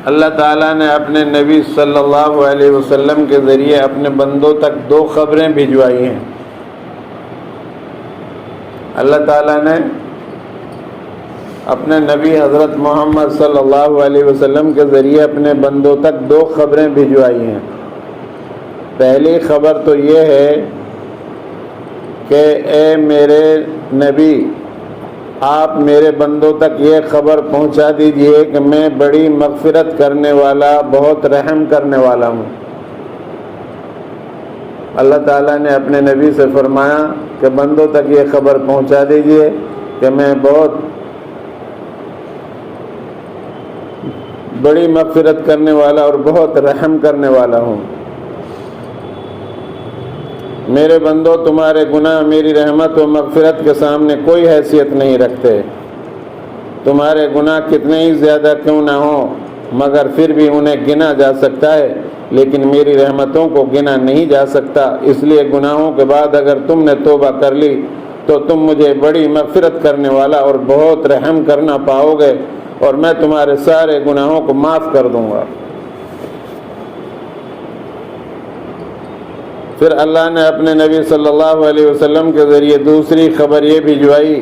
اللہ تعالیٰ نے اپنے نبی صلی اللہ علیہ وسلم کے ذریعے اپنے بندوں تک 2 خبریں بھجوائی ہیں۔ اللہ تعالیٰ نے اپنے نبی حضرت محمد صلی اللہ علیہ وسلم کے ذریعے اپنے بندوں تک 2 خبریں بھجوائی ہیں۔ پہلی خبر تو یہ ہے کہ اے میرے نبی، آپ میرے بندوں تک یہ خبر پہنچا دیجئے کہ میں بڑی مغفرت کرنے والا، بہت رحم کرنے والا ہوں۔ اللہ تعالیٰ نے اپنے نبی سے فرمایا کہ بندوں تک یہ خبر پہنچا دیجئے کہ میں بہت بڑی مغفرت کرنے والا اور بہت رحم کرنے والا ہوں۔ میرے بندو، تمہارے گناہ میری رحمت و مغفرت کے سامنے کوئی حیثیت نہیں رکھتے۔ تمہارے گناہ کتنے ہی زیادہ کیوں نہ ہوں، مگر پھر بھی انہیں گنا جا سکتا ہے، لیکن میری رحمتوں کو گنا نہیں جا سکتا۔ اس لیے گناہوں کے بعد اگر تم نے توبہ کر لی تو تم مجھے بڑی مغفرت کرنے والا اور بہت رحم کرنا پاؤ گے، اور میں تمہارے سارے گناہوں کو معاف کر دوں گا۔ پھر اللہ نے اپنے نبی صلی اللہ علیہ وسلم کے ذریعے دوسری خبر یہ بھجوائی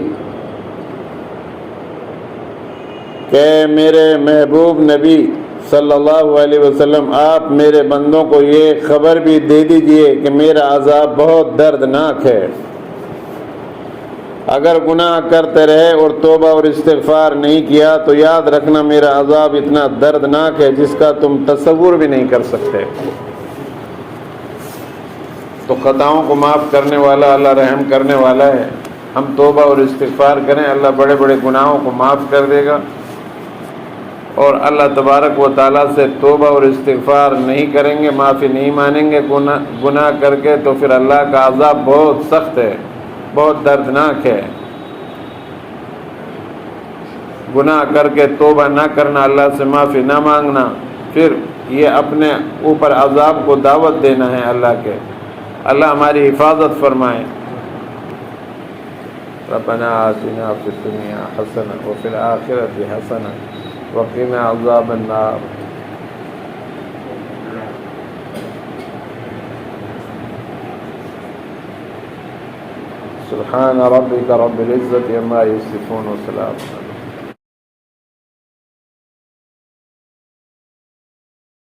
کہ میرے محبوب نبی صلی اللہ علیہ وسلم، آپ میرے بندوں کو یہ خبر بھی دے دیجئے کہ میرا عذاب بہت دردناک ہے۔ اگر گناہ کرتے رہے اور توبہ اور استغفار نہیں کیا تو یاد رکھنا میرا عذاب اتنا دردناک ہے جس کا تم تصور بھی نہیں کر سکتے۔ تو خطاؤں کو معاف کرنے والا اللہ رحم کرنے والا ہے۔ ہم توبہ اور استغفار کریں، اللہ بڑے بڑے گناہوں کو معاف کر دے گا، اور اللہ تبارک و تعالیٰ سے توبہ اور استغفار نہیں کریں گے، معافی نہیں مانیں گے گناہ کر کے، تو پھر اللہ کا عذاب بہت سخت ہے، بہت دردناک ہے۔ گناہ کر کے توبہ نہ کرنا، اللہ سے معافی نہ مانگنا، پھر یہ اپنے اوپر عذاب کو دعوت دینا ہے اللہ کے۔ اللہ ہماری حفاظت فرمائے۔ ربنا آتنا فی الدنیا حسنہ وفی الآخرۃ حسنہ وقنا عذاب النار۔ سبحان ربک رب العزة عما یصفون وسلام۔